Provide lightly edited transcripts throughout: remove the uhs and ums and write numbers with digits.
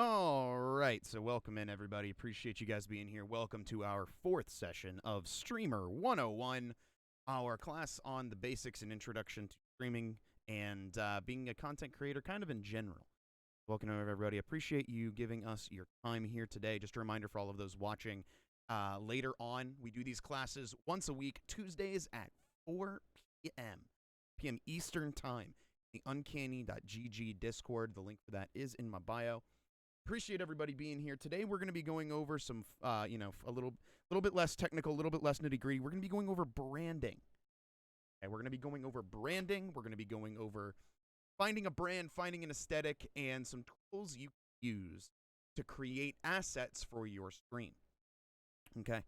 All right, so welcome in, everybody. Appreciate you guys being here. Welcome to our fourth session of Streamer 101, our class on the basics and introduction to streaming and being a content creator kind of in general. Welcome, everybody. Appreciate you giving us your time here today. Just a reminder for all of those watching, later on, we do these classes once a week, Tuesdays at 4 p.m. Eastern Time. The uncanny.gg Discord. The link for that is in my bio. Appreciate everybody being here today. We're going to be going over some, a little bit less technical, a little bit less nitty gritty. We're going to be going over branding. Okay, we're going to be going over branding. We're going to be going over finding a brand, finding an aesthetic, and some tools you can use to create assets for your stream. Okay,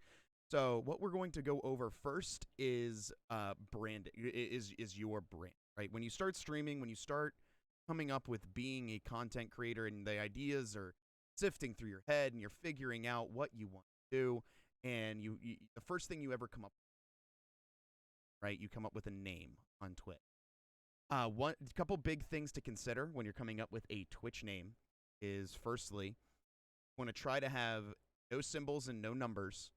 so what we're going to go over first is branding. Is your brand, right? When you start streaming, when you start coming up with being a content creator and the ideas are sifting through your head and you're figuring out what you want to do, and you the first thing you ever come up with, right, you come up with a name on Twitch. One couple big things to consider when you're coming up with a Twitch name is, firstly, you want to try to have no symbols and no numbers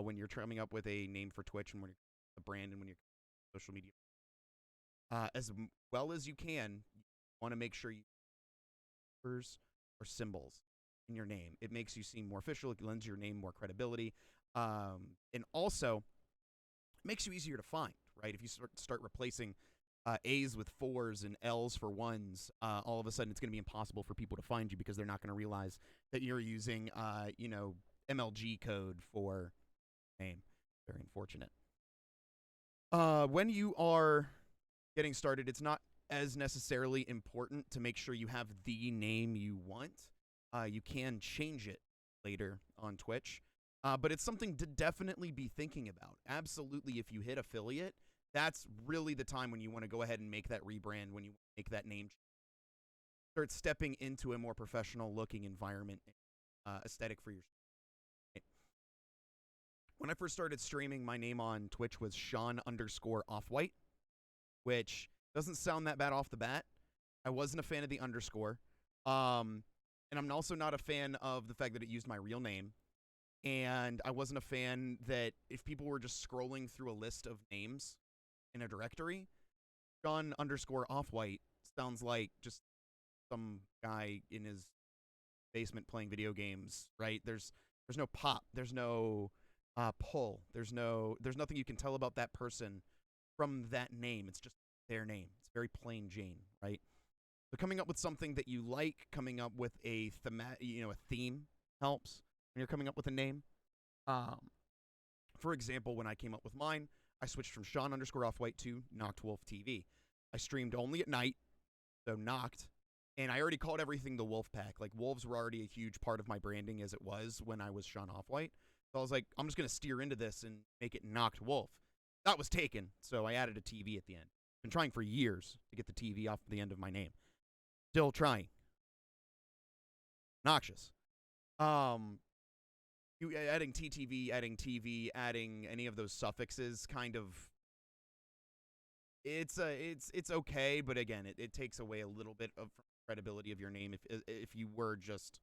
when you're coming up with a name for Twitch and when you're a brand and when you're social media. As well as you can, you want to make sure you numbers or symbols in your name. It makes you seem more official. It lends your name more credibility, and also makes you easier to find. Right? If you start replacing A's with 4s and L's for 1s, all of a sudden it's going to be impossible for people to find you because they're not going to realize that you're using, MLG code for name. Very unfortunate. When you are getting started, it's not as necessarily important to make sure you have the name you want. You can change it later on Twitch, but it's something to definitely be thinking about. Absolutely, if you hit affiliate, that's really the time when you want to go ahead and make that rebrand, when you make that name change. Start stepping into a more professional looking environment, aesthetic for your stream. When I first started streaming, my name on Twitch was Sean_Offwhite, which doesn't sound that bad off the bat. I wasn't a fan of the underscore. And I'm also not a fan of the fact that it used my real name. And I wasn't a fan that if people were just scrolling through a list of names in a directory, Sean_Offwhite sounds like just some guy in his basement playing video games, right? There's no pop. There's no pull. There's nothing you can tell about that person from that name. It's just their name. It's very plain Jane, right? So coming up with something that you like, coming up with a theme helps when you're coming up with a name. For example, when I came up with mine, I switched from Sean_Offwhite to Knocked Wolf TV. I streamed only at night, so Knocked, and I already called everything the Wolfpack. Like, wolves were already a huge part of my branding as it was when I was Sean Offwhite. So I was like, I'm just going to steer into this and make it Knocked Wolf. That was taken, so I added a TV at the end. Been trying for years to get the TV off the end of my name. Still trying. Noxious. You adding TTV, adding TV, adding any of those suffixes, kind of. It's okay, but again, it takes away a little bit of credibility of your name if you were just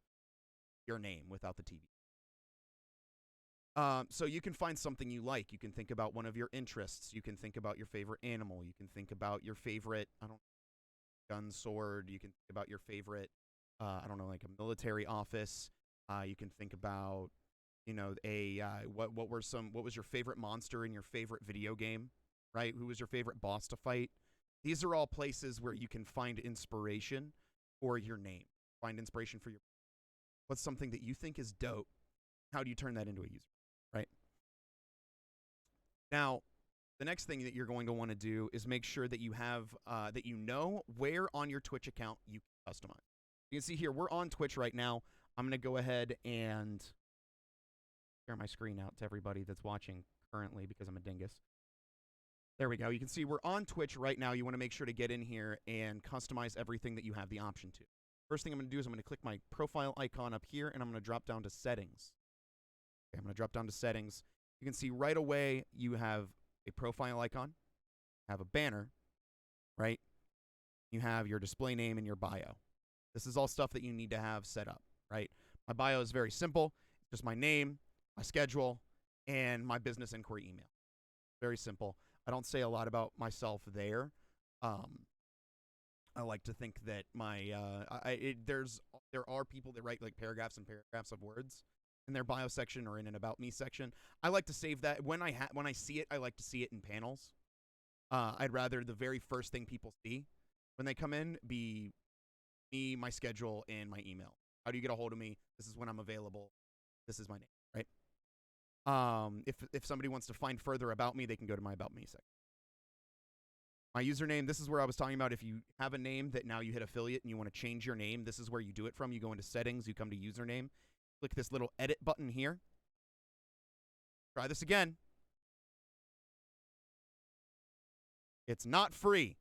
your name without the TV. So you can find something you like. You can think about one of your interests. You can think about your favorite animal. You can think about your favorite, gun, sword. You can think about your favorite, like a military office. You can think about, what was your favorite monster in your favorite video game, right? Who was your favorite boss to fight? These are all places where you can find inspiration for your name. Find inspiration for what's something that you think is dope. How do you turn that into a user? Right. Now, the next thing that you're going to want to do is make sure that you have, that you know where on your Twitch account you can customize. You can see here, we're on Twitch right now. I'm going to go ahead and share my screen out to everybody that's watching currently because I'm a dingus. There we go. You can see we're on Twitch right now. You want to make sure to get in here and customize everything that you have the option to. First thing I'm going to do is I'm going to click my profile icon up here, and I'm going to drop down to settings. Okay, I'm going to drop down to settings. You can see right away you have a profile icon, have a banner, right? You have your display name and your bio. This is all stuff that you need to have set up, right? My bio is very simple, just my name, my schedule, and my business inquiry email. Very simple. I don't say a lot about myself there. I like to think that there are people that write like paragraphs and paragraphs of words in their bio section or in an about me section. I like to save that when I see it. I like to see it in panels. I'd rather the very first thing people see when they come in be me, my schedule, and my email. How do you get a hold of me? This is when I'm available. This is my name, right? If somebody wants to find further about me, they can go to my about me section. My username, this is where I was talking about if you have a name that now you hit affiliate and you want to change your name, this is where you do it from. You go into settings, you come to username, click this little edit button here. Try this again. It's not free.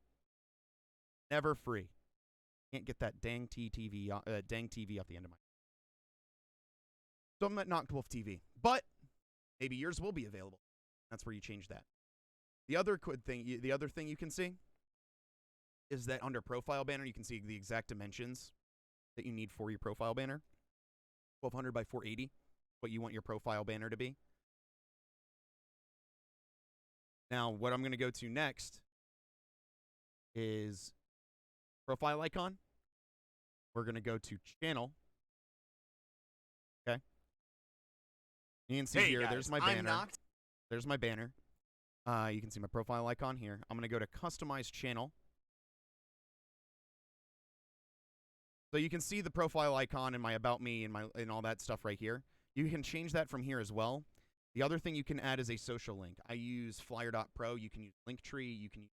Never free. Can't get that dang TV off the end of my. So I'm at Noctwolf TV, but maybe yours will be available. That's where you change that. The other thing you can see is that under profile banner, you can see the exact dimensions that you need for your profile banner. 1200 by 480, what you want your profile banner to be. Now, what I'm going to go to next is profile icon. We're going to go to channel. Okay. You can see here, guys, there's my banner. There's my banner. You can see my profile icon here. I'm going to go to customize channel. So you can see the profile icon and my about me and all that stuff right here. You can change that from here as well. The other thing you can add is a social link. I use flyer.pro. You can use Linktree. You can use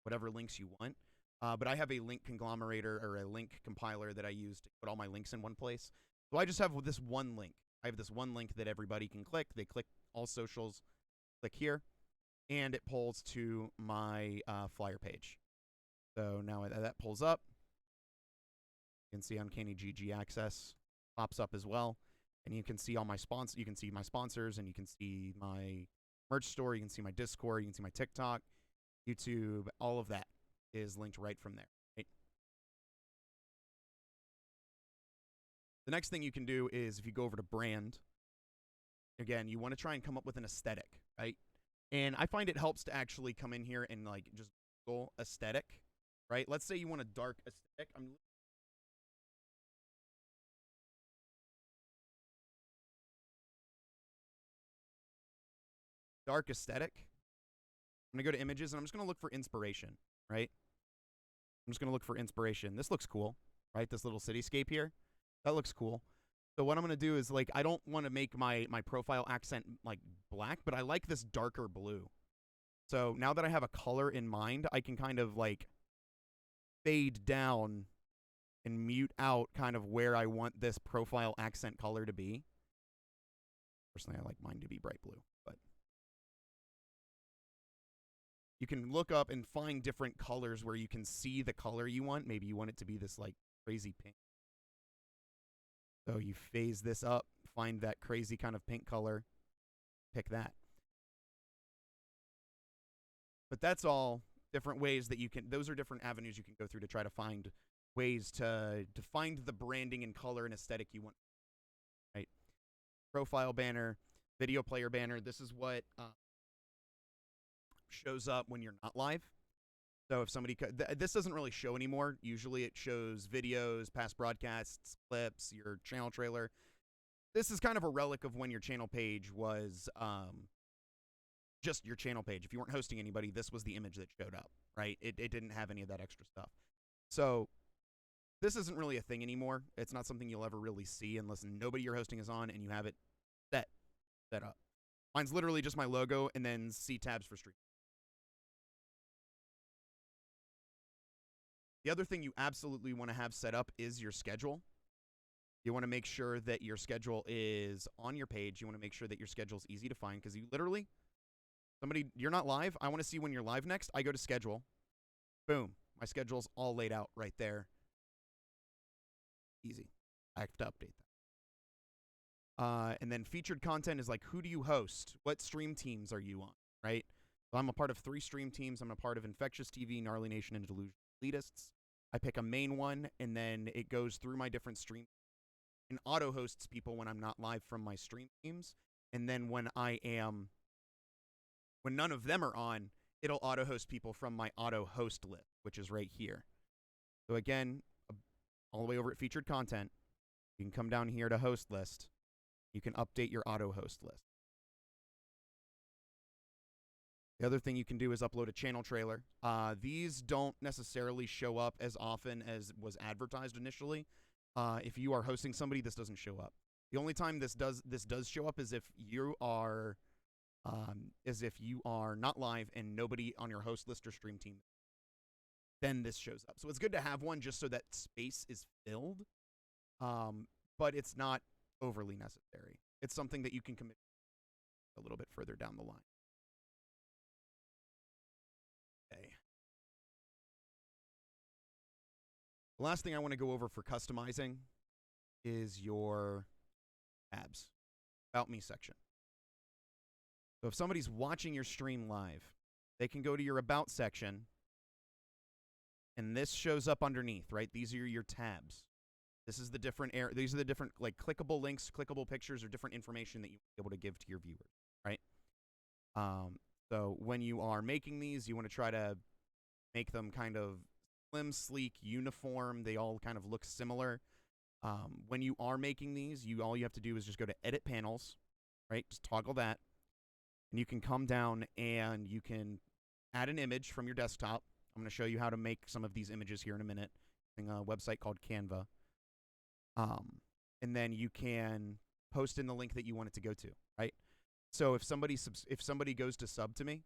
whatever links you want. But I have a link conglomerator or a link compiler that I use to put all my links in one place. So I just have this one link. I have this one link that everybody can click. They click all socials, click here, and it pulls to my flyer page. So now that pulls up. You can see Uncanny GG Access pops up as well. And you can see all my sponsors. You can see my sponsors, and you can see my merch store. You can see my Discord. You can see my TikTok, YouTube. All of that is linked right from there. Right? The next thing you can do is if you go over to brand, again, you want to try and come up with an aesthetic, right? And I find it helps to actually come in here and like just Google aesthetic, right? Let's say you want a dark aesthetic. Dark aesthetic. I'm going to go to images, and I'm just going to look for inspiration, right? I'm just going to look for inspiration. This looks cool, right? This little cityscape here. That looks cool. So what I'm going to do is, like, I don't want to make my profile accent, like, black, but I like this darker blue. So now that I have a color in mind, I can kind of, like, fade down and mute out kind of where I want this profile accent color to be. Personally, I like mine to be bright blue, but you can look up and find different colors where you can see the color you want. Maybe you want it to be this, like, crazy pink. So you phase this up, find that crazy kind of pink color, pick that. But that's all different ways that you can, those are different avenues you can go through to try to find ways to find the branding and color and aesthetic you want, right? Profile banner, video player banner. This is what shows up when you're not live. So if somebody, this doesn't really show anymore. Usually it shows videos, past broadcasts, clips, your channel trailer. This is kind of a relic of when your channel page was just your channel page. If you weren't hosting anybody, this was the image that showed up, right? It didn't have any of that extra stuff. So this isn't really a thing anymore. It's not something you'll ever really see unless nobody you're hosting is on and you have it set up. Mine's literally just my logo and then C tabs for stream. The other thing you absolutely want to have set up is your schedule. You want to make sure that your schedule is on your page. You want to make sure that your schedule is easy to find because you literally, you're not live. I want to see when you're live next. I go to schedule. Boom. My schedule's all laid out right there. Easy. I have to update that. And then featured content is like, who do you host? What stream teams are you on, right? So I'm a part of 3 stream teams. I'm a part of Infectious TV, Gnarly Nation, and Delusion Elitists. I pick a main one, and then it goes through my different streams and auto hosts people when I'm not live from my stream teams. And then when none of them are on, it'll auto host people from my auto host list, which is right here. So again, all the way over at featured content, you can come down here to host list. You can update your auto host list. The other thing you can do is upload a channel trailer. These don't necessarily show up as often as was advertised initially. If you are hosting somebody, this doesn't show up. The only time this does show up is if you are not live and nobody on your host list or stream team. Then this shows up. So it's good to have one just so that space is filled, but it's not overly necessary. It's something that you can commit a little bit further down the line. Okay. The last thing I want to go over for customizing is your tabs, About Me section. So if somebody's watching your stream live, they can go to your About section, and this shows up underneath, right? These are your tabs. These are the different like clickable links, clickable pictures, or different information that you want to be able to give to your viewers, right? So when you are making these, you want to try to make them kind of slim, sleek, uniform. They all kind of look similar. When you are making these, all you have to do is just go to Edit Panels, right? Just toggle that, and you can come down and you can add an image from your desktop. I'm going to show you how to make some of these images here in a minute using a website called Canva. And then you can post in the link that you want it to go to, right? So if somebody goes to sub to me,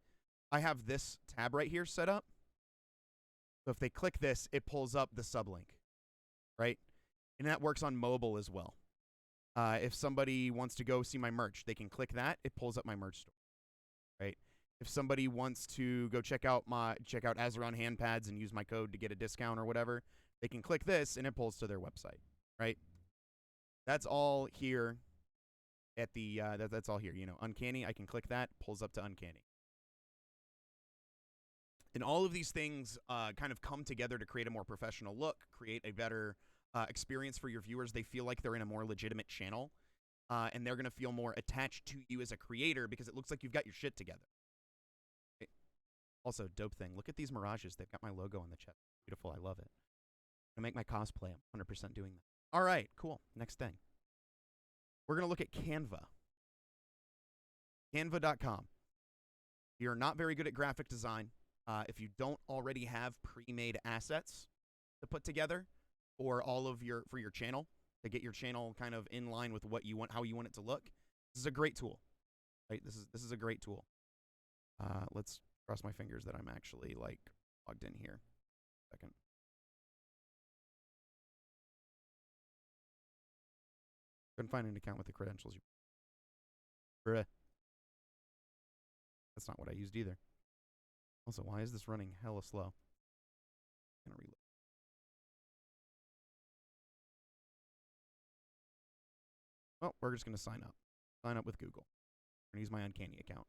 I have this tab right here set up. So if they click this, it pulls up the sub link, right? And that works on mobile as well. If somebody wants to go see my merch, they can click that. It pulls up my merch store, right? If somebody wants to go check out Azeron hand pads and use my code to get a discount or whatever, they can click this and it pulls to their website, right? That's all here at the that's all here. You know, Uncanny, I can click that, pulls up to Uncanny. And all of these things kind of come together to create a more professional look, create a better experience for your viewers. They feel like they're in a more legitimate channel, and they're going to feel more attached to you as a creator because it looks like you've got your shit together. Okay. Also, dope thing. Look at these mirages. They've got my logo on the chest. Beautiful. I love it. I'm going to make my cosplay. I'm 100% doing that. All right, cool. Next thing. We're going to look at Canva. Canva.com. If you're not very good at graphic design, if you don't already have pre-made assets to put together for your channel, to get your channel kind of in line with what you want, how you want it to look, this is a great tool. Right? This is a great tool. Let's cross my fingers that I'm actually like logged in here. Second. Couldn't find an account with the credentials. Bruh. That's not what I used either. Also, why is this running hella slow? I'm gonna reload. Well, we're just gonna sign up. Sign up with Google. I'm gonna use my Uncanny account.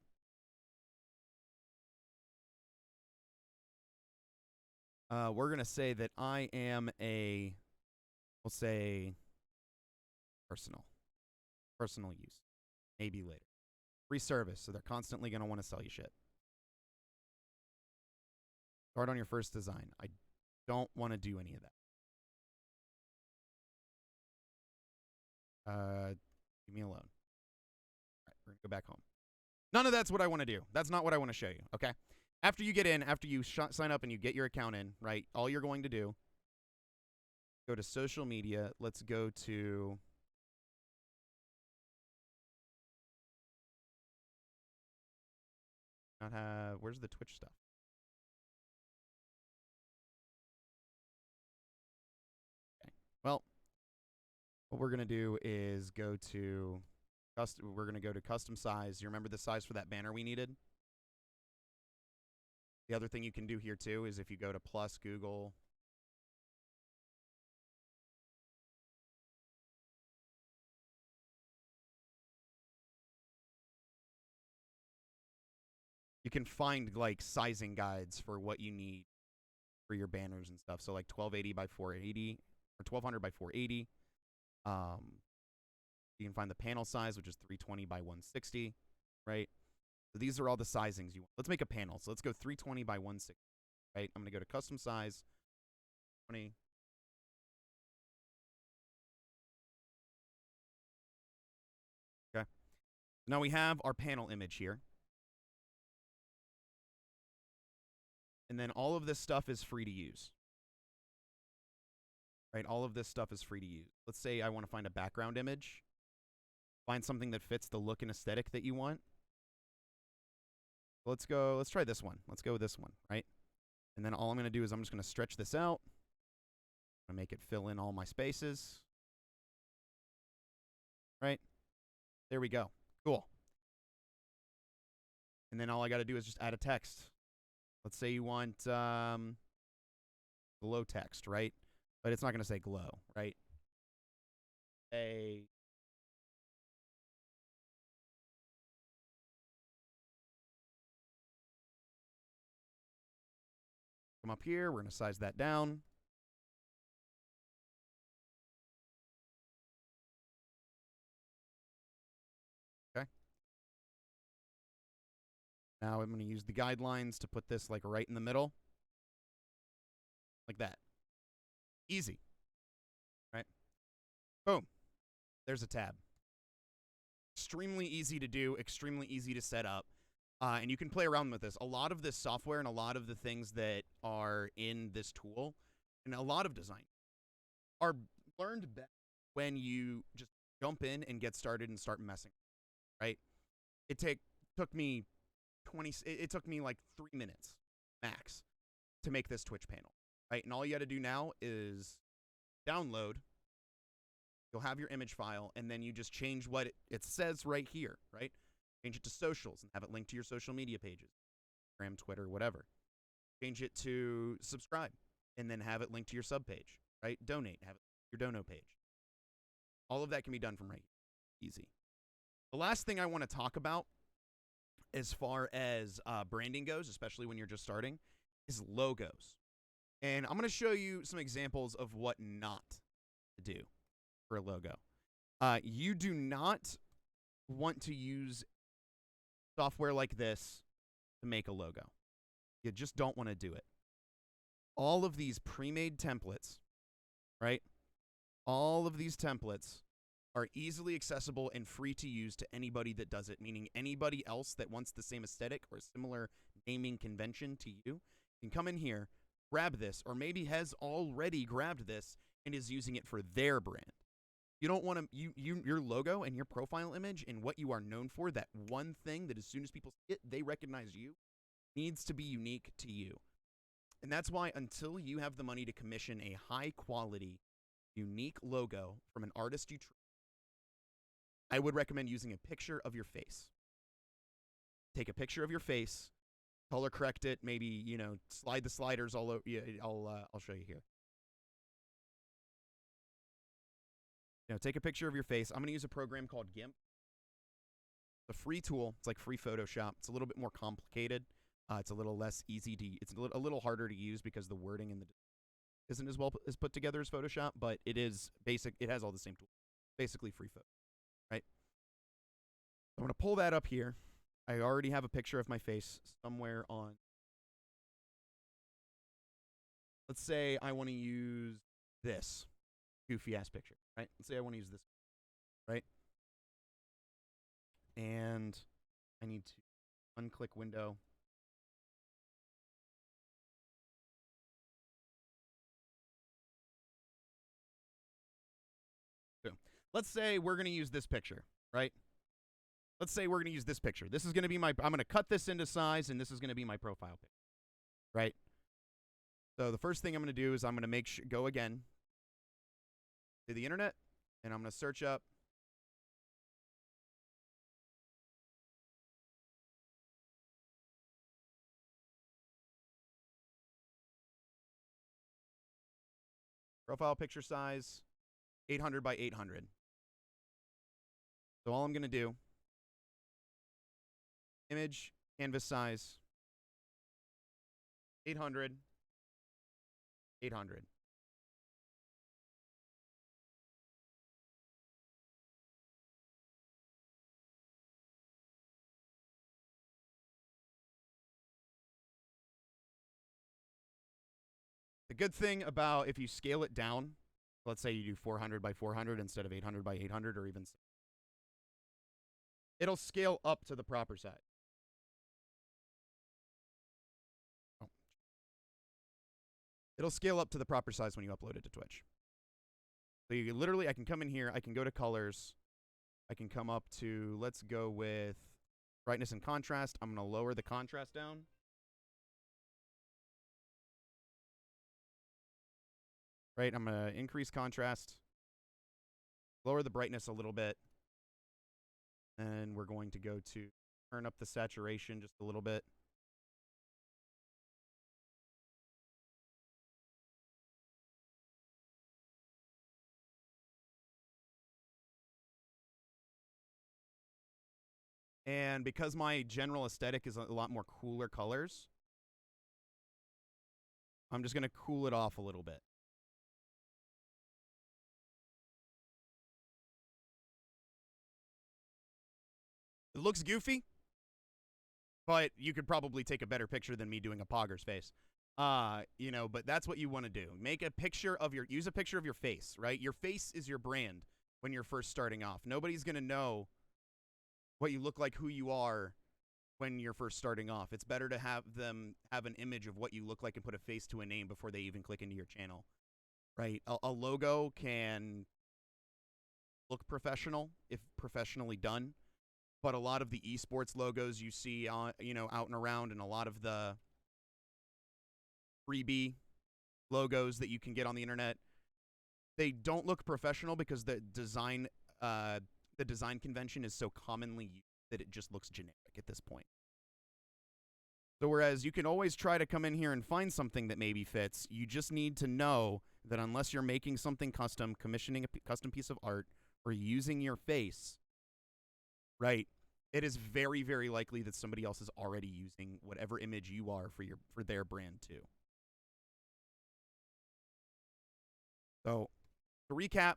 We're gonna say that I am we'll say personal use. Maybe later. Free service, so they're constantly gonna want to sell you shit. Start on your first design. I don't want to do any of that. Leave me alone. All right, we're going to go back home. None of that's what I want to do. That's not what I want to show you, okay? After you get in, after you sign up and you get your account in, right, all you're going to do, go to social media. Let's go to... where's the Twitch stuff? Okay. Well, what we're going to do is go to custom size. You remember the size for that banner we needed? The other thing you can do here too is if you go to plus Google, you can find like sizing guides for what you need for your banners and stuff. So like 1280 by 480 or 1200 by 480. You can find the panel size, which is 320 by 160, right? So these are all the sizings you want. Let's make a panel. So let's go 320 by 160, right? I'm going to go to custom size, 20. Okay. Now we have our panel image here. And then all of this stuff is free to use. Right? All of this stuff is free to use. Let's say I want to find a background image. Find something that fits the look and aesthetic that you want. Let's try this one. Let's go with this one, right? And then all I'm going to do is I'm just going to stretch this out. I'm going to make it fill in all my spaces. Right? There we go. Cool. And then all I got to do is just add a text. Let's say you want glow text, right? But it's not going to say glow, right? Come up here. We're going to size that down. Okay. Now I'm going to use the guidelines to put this like right in the middle. Like that. Easy. Right? Boom. There's a tab. Extremely easy to do, extremely easy to set up. And you can play around with this. A lot of this software and a lot of the things that are in this tool and a lot of design are learned best when you just jump in and get started and start messing. Right? It took me like 3 minutes max to make this Twitch panel. Right? And all you got to do now is download. You'll have your image file, and then you just change what it says right here, right? Change it to socials and have it linked to your social media pages, Instagram, Twitter, whatever. Change it to subscribe, and then have it linked to your sub page, right? Donate, have it your dono page. All of that can be done from right here. Easy. The last thing I want to talk about as far as branding goes, especially when you're just starting, is logos. And I'm going to show you some examples of what not to do for a logo. You do not want to use software like this to make a logo. You just don't want to do it. All of these pre-made templates, right? All of these templates are easily accessible and free to use to anybody that does it, meaning anybody else that wants the same aesthetic or similar naming convention to you can come in here, grab this, or maybe has already grabbed this and is using it for their brand. You don't want to, your logo and your profile image and what you are known for, that one thing that as soon as people see it, they recognize you, needs to be unique to you. And that's why until you have the money to commission a high quality, unique logo from an artist you trust, I would recommend using a picture of your face. Take a picture of your face, color correct it, maybe, slide the sliders all over. Yeah, I'll show you here. Take a picture of your face. I'm going to use a program called GIMP. It's a free tool. It's like free Photoshop. It's a little bit more complicated. It's a little less easy to. It's a little harder to use because the wording in the isn't as well as put together as Photoshop, but it is basic. It has all the same tools. Basically free photo, right? I'm going to pull that up here. I already have a picture of my face somewhere on. Let's say I want to use this goofy ass picture, right? Let's say I want to use this, right? And I need to unclick window. So let's say we're going to use this picture, right? Let's say we're going to use this picture. This is going to be I'm going to cut this into size, and this is going to be my profile picture, right? So the first thing I'm going to do is I'm going to go again to the internet, and I'm going to search up profile picture size 800 by 800. So all I'm going to do, image, canvas size 800 800. The good thing about if you scale it down, let's say you do 400 by 400 instead of 800 by 800 or even, it'll scale up to the proper size. Oh. It'll scale up to the proper size when you upload it to Twitch. So you literally, I can come in here, I can go to colors, I can come up to, let's go with brightness and contrast. I'm going to lower the contrast down. Right, I'm going to increase contrast, lower the brightness a little bit, and we're going to go to turn up the saturation just a little bit. And because my general aesthetic is a lot more cooler colors, I'm just going to cool it off a little bit. It looks goofy, but you could probably take a better picture than me doing a Pogger's face. You know, but that's what you want to do. Make a picture of use a picture of your face, right? Your face is your brand when you're first starting off. Nobody's going to know what you look like, who you are when you're first starting off. It's better to have them have an image of what you look like and put a face to a name before they even click into your channel, right? A logo can look professional if professionally done, but a lot of the esports logos you see on, you know, out and around, and a lot of the freebie logos that you can get on the internet, they don't look professional because the design convention is so commonly used that it just looks generic at this point. So whereas you can always try to come in here and find something that maybe fits, you just need to know that unless you're making something custom, commissioning a custom piece of art, or using your face, right, it is very, very likely that somebody else is already using whatever image you are for their brand too. So to recap,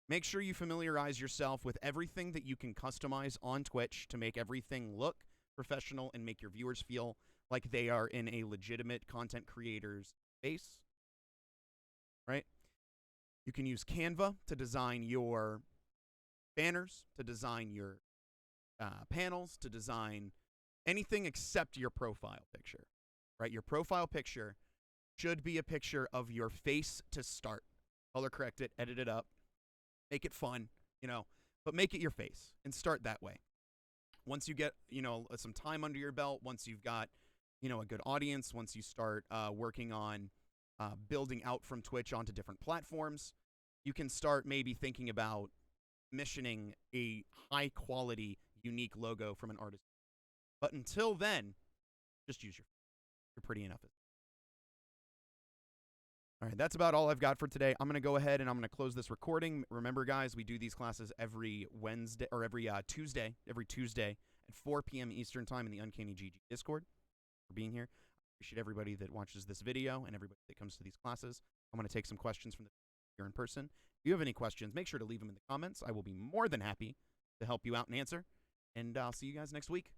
make sure you familiarize yourself with everything that you can customize on Twitch to make everything look professional and make your viewers feel like they are in a legitimate content creator's space, right? You can use Canva to design your banners, to design your panels, to design anything except your profile picture, right? Your profile picture should be a picture of your face to start. Color correct it, edit it up, make it fun, you know, but make it your face and start that way. Once you get, you know, some time under your belt, once you've got, you know, a good audience, once you start working on building out from Twitch onto different platforms, you can start maybe thinking about missioning a high quality, unique logo from an artist. But until then, just use you're pretty enough. All right, that's about all I've got for today. I'm going to go ahead and I'm going to close this recording. Remember, guys, we do these classes every Wednesday or every Tuesday at 4 p.m. Eastern Time in the Uncanny GG Discord. For being here, I appreciate everybody that watches this video and everybody that comes to these classes. I'm going to take some questions from the here in person. If you have any questions, make sure to leave them in the comments. I will be more than happy to help you out and answer. And I'll see you guys next week.